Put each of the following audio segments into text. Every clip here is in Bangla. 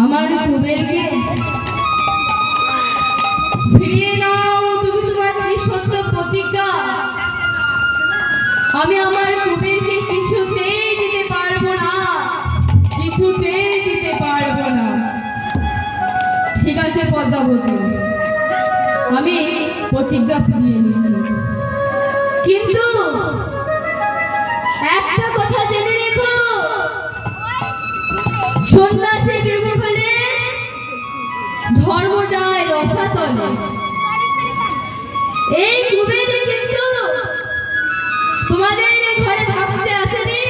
আমার কুবেরকে ফিরিয়ে নাও। তুমি তোমার ত্রিশস্ত প্রতিজ্ঞা আমি আমার কুবেরকে কিছুতেই দিতে পারবো না, কিছুতেই দিতে পারবো না। ঠিক আছে পদ্মাবতী, আমি প্রতিজ্ঞা ফিরিয়ে নিয়েছি, কিন্তু একটা কথা জেনে রেখো, সন্ন্যাসী বিমুখ হলে ধর্ম যায় রসাতলে। এই কুবেরে কিন্তু তোমাদের ঘরে ভাবতে আসেনি,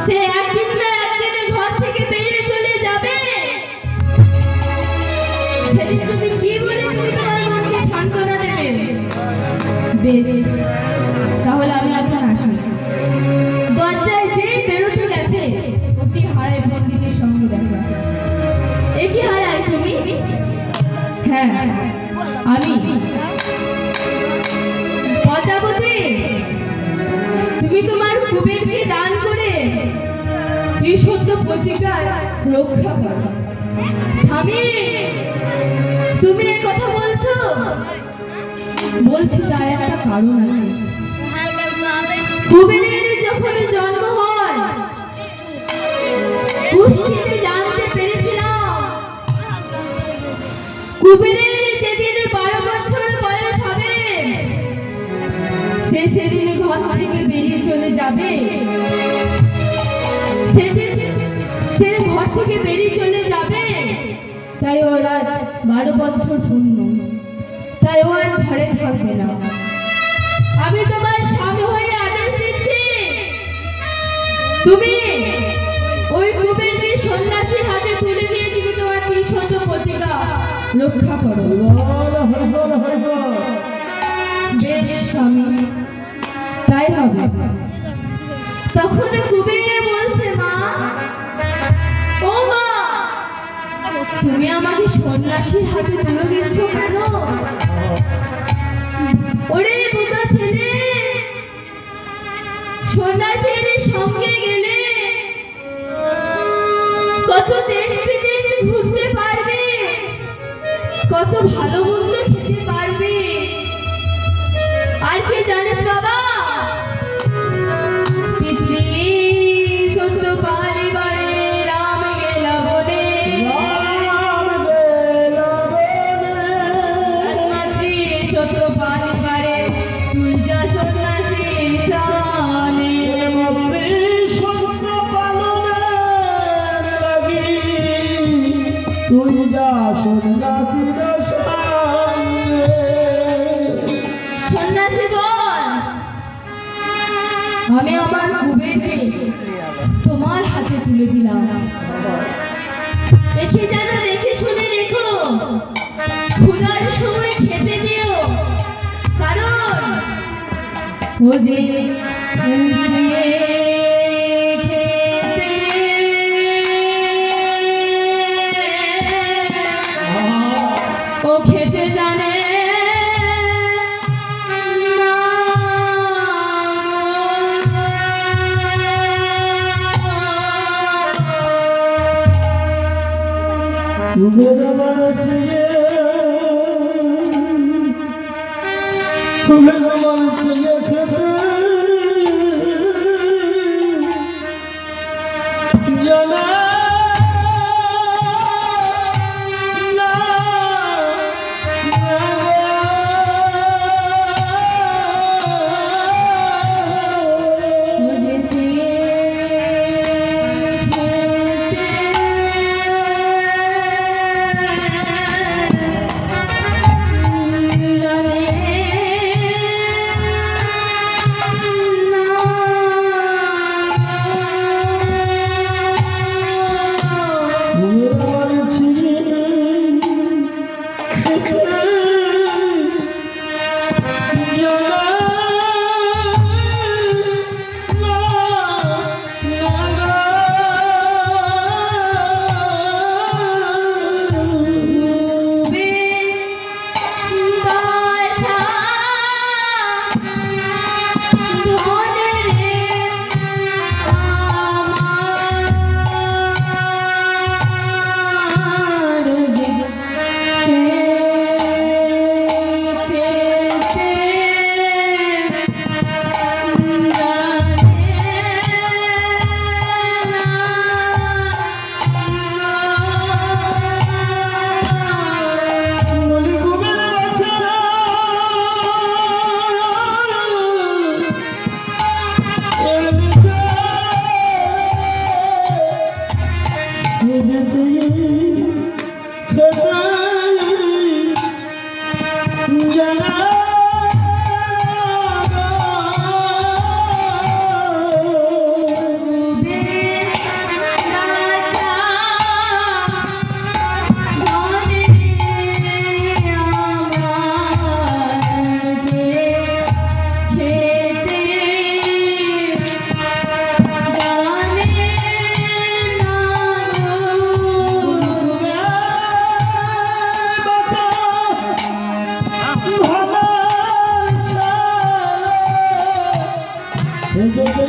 সে একদিন না একদিনে ঘর থেকে বেরিয়ে চলে যাবে। সেদিন তুমি কি বলে তুমি তোমার মনকে সান্ত্বনা দেবে? বেশ, তাহলে আমি এখন আসি। দরজায় যে বেরোতে গেছে ওটি হারাই পণ্ডিতের সঙ্গে দেখা। এ কি হারাই তুমি? হ্যাঁ আমি পদ্মাবতী। তুমি তোমার কুবেরকে দান করে ত্রিশস্ত প্রতিজ্ঞা রক্ষা করো। স্বামী, তুমি এই কথা বলছো? বলছি তার একটা কারণ আছে। কুবেরের যখন জন্ম হয় পুষ্টিতে জানতে পেরেছিলাম, কুবেরের যেদিন 12 বছর বয়স হবে সে সেদিন ঘর থেকে বেরিয়ে চলে যাবে। সেদিন সে ঘর থেকে বেরিয়ে চলে যাবে, তাই ওর আজ 12 বছর পূর্ণ, তাই ও আর ঘরে থাকবে না। আমি তোমার স্বামী হয়ে আদেশ দিচ্ছি, তুমি ওই কুবেরকে সন্ন্যাসীর হাতে তুলে দিয়ে তুমি তোমার ত্রিশস্ত প্রতিজ্ঞা রক্ষা করো। বেশ স্বামী, তাই হবে। তখন কুবেরে বলছে, মা, ও মা, তুমি আমাকে সন্ন্যাসীর হাতে তুলে দিচ্ছ কেন? ওরে বোকা ছেলে, সন্ন্যাসীর সঙ্গে গেলে কত দেশ বিদেশ ঘুরতে পারবে, কত ভালো মন্দ খেতে পারবে। আর কে জানিস বাবা, পিতৃ সত্য পারিবারে রাম গেলা বলে, মাতৃ সত্য পারিবারে তুই যা সন্ন্যাসীর সানে। তুই যা সন্ন্যাসী বল, আমি আমার কুবেরকে তোমার হাতে তুলে দিলাম। দেখে জানো, দেখে শুনে রেখো, ক্ষুধার সময় খেতে দিও, কারণ ও যে খেতে জানে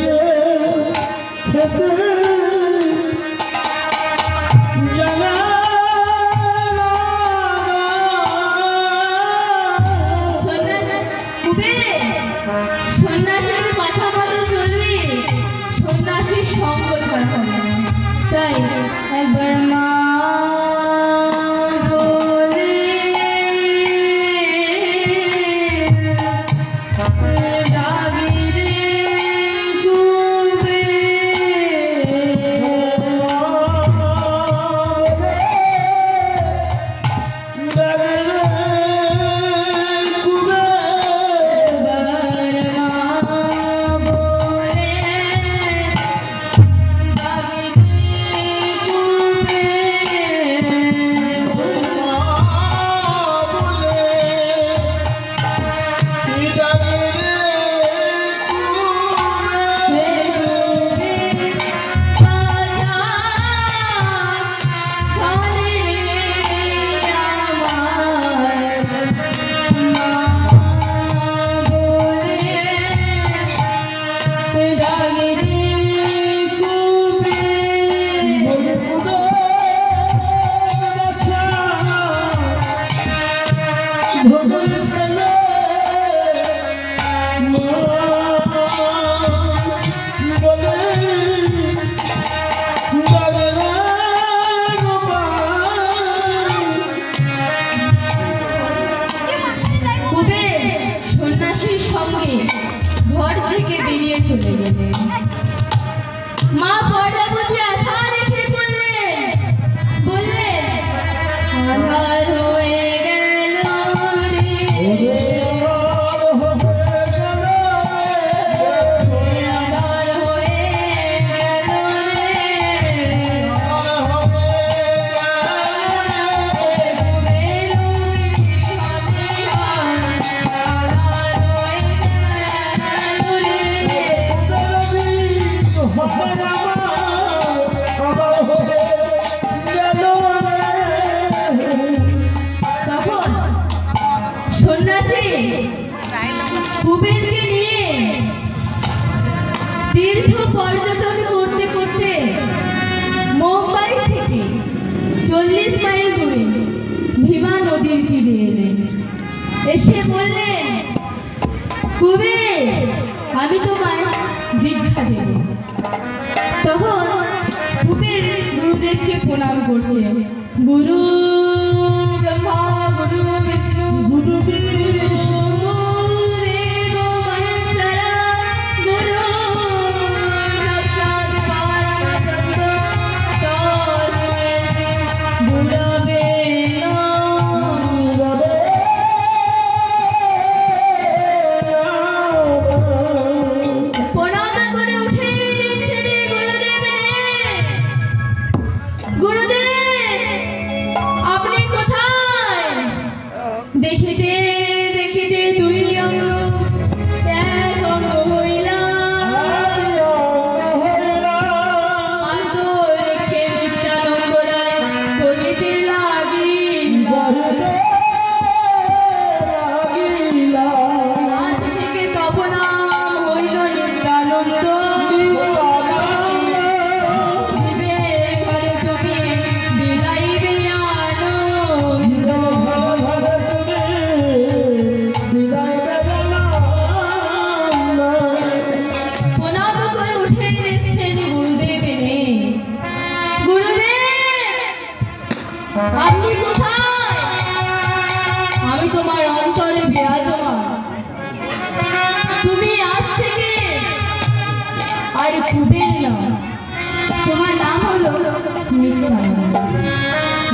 দিয়ে খেতে জানা সন্ন্যাসীর কথা মতো চলবি, সন্ন্যাসীর সঙ্গ ছাড়া হবে না। তাই একবার মা বলে ডাকি রে সন্ন্যাসীর সঙ্গে ঘর থেকে বেরিয়ে চলে গেলেন। মা পর্দা প্রতি আশা রেখে বললেন আধার হয়ে গেল রে, আধার হয়ে গেল তখন সন্ন্যাসী কুবেরকে নিয়ে তীর্থ পর্যটন করতে করতে মুম্বাই থেকে 40 মাইল দূরে ভীমা নদীর তীরে এলেন। এসে বললেন, কুবের, আমি তোমায় দীক্ষা দেব। তখন কুবের গুরুদেবকে প্রণাম করছে। গুরু ব্রহ্মা, গুরু বিষ্ণু, গুরু দেব মহেশ্বরা, গুরু সাক্ষাৎ পরব্রহ্ম, তস্मै শ্রী গুরবে নমঃ। প্রণাম করে উঠে দেখছেন গুরুদেব গুরুদেব, আপনি কোথায়? দেখিতে দেখিতে দুই অঙ্গ এক অঙ্গ হইলা, আন্তরিকে নিত্যানন্দ রায় করিতে লাগিলা। আজ থেকে তব নাম হইল নিত্যানন্দ, দিবে ঘরে তুমি বিলাইবে আনন্দ। প্রণাম করে উঠে দেখছেন গুরুদেব নেই। গুরুদেব, আপনি কোথায়? আমি তোমার অন্তরে বিরাজমান। তুমি আজ থেকে আর কুবের না, তোমার নাম হলো নিত্যানন্দ।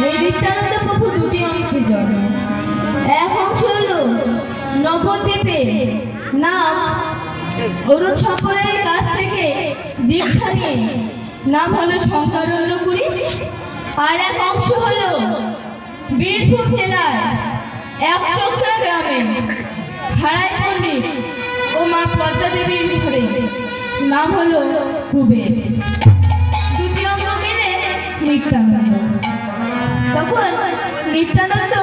এই নিত্যানন্দ প্রভু দুটি অংশে জন্ম। এক অংশ হলো নবদ্বীপে নাম অরুণ সম্প্রদায়ের কাছ থেকে দীক্ষা নিয়ে নাম হলো শঙ্করপুরী। আর এক অংশ হলো বীরভূম জেলার একচক্রা গ্রামে খাড়াই পণ্ডিত ও মা পদ্মা দেবীর ঘরে নাম হলো কুবের। দুটি অঙ্গ মিলে নিত্যানন্দ। তখন নিত্যানন্দ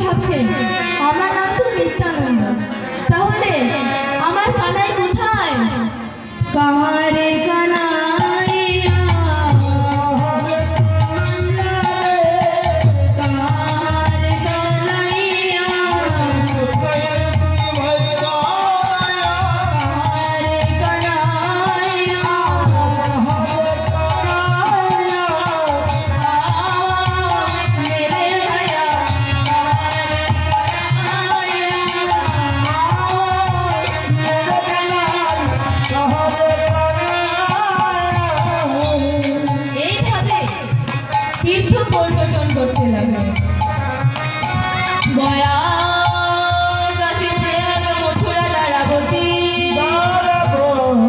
ভাবছেন, আমার নাম তো নিত্যানন্দ, তাহলে আমার কানাই কোথায়? कहाँ रे कन्हैया कहाँ रे कन्हैया कहाँ रे कन्हैया मेरे भैया এইভাবে তীর্থ পর্যটন করতে লাগলো গয়া কাশী প্রয়াগ মথুরা দ্বারাবতী নারায়ণ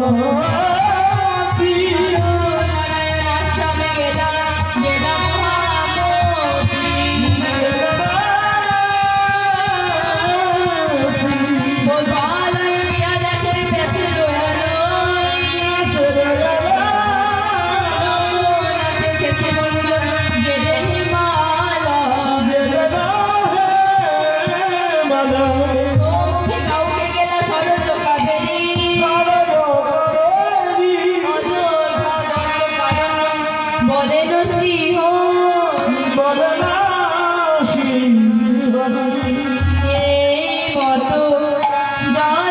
আশ্রমে গেলাম গোপালয় পিয়া দেখে পেছে রঘুনাথে শেষে বলল গেলে হিমালয় মুখে কাউকে গেলা সরজ কাবেরী অযোধ্যা দণ্ডকারণ্য বলেন সিংহ এই মতো যত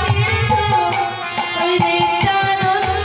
তীর্থ ওই নিত্যানন্দ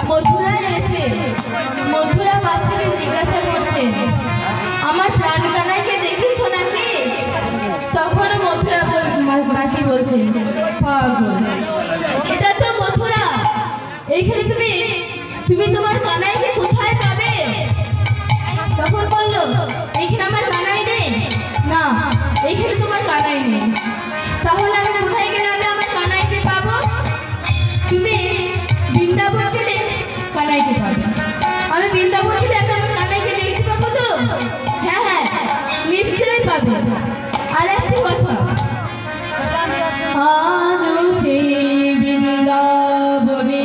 মথুরায় এসে মথুরা বাসীকে জিজ্ঞাসা করছে আমার প্রাণ কানাইকে দেখেছো নাকি তখন মথুরা বাসী বলছে পাগল এটা তো মথুরা এইখানে তুমি তোমার কানাইকে কোথায় পাবে তখন বললো এইখানে আমার কানাই নেই না এইখানে তোমার কানাই নেই তাহলে আমি কোথায় গেলে আমি আমার কানাইকে পাবো তুমি বৃন্দাবন গেলে কানাইকে পাবে আমি বৃন্দাবন গেলে আমি আমার কানাইকে দেখতে পাবো তো হ্যাঁ হ্যাঁ নিশ্চয়ই পাবে আর একটি কথা আজ সেই বৃন্দাবনে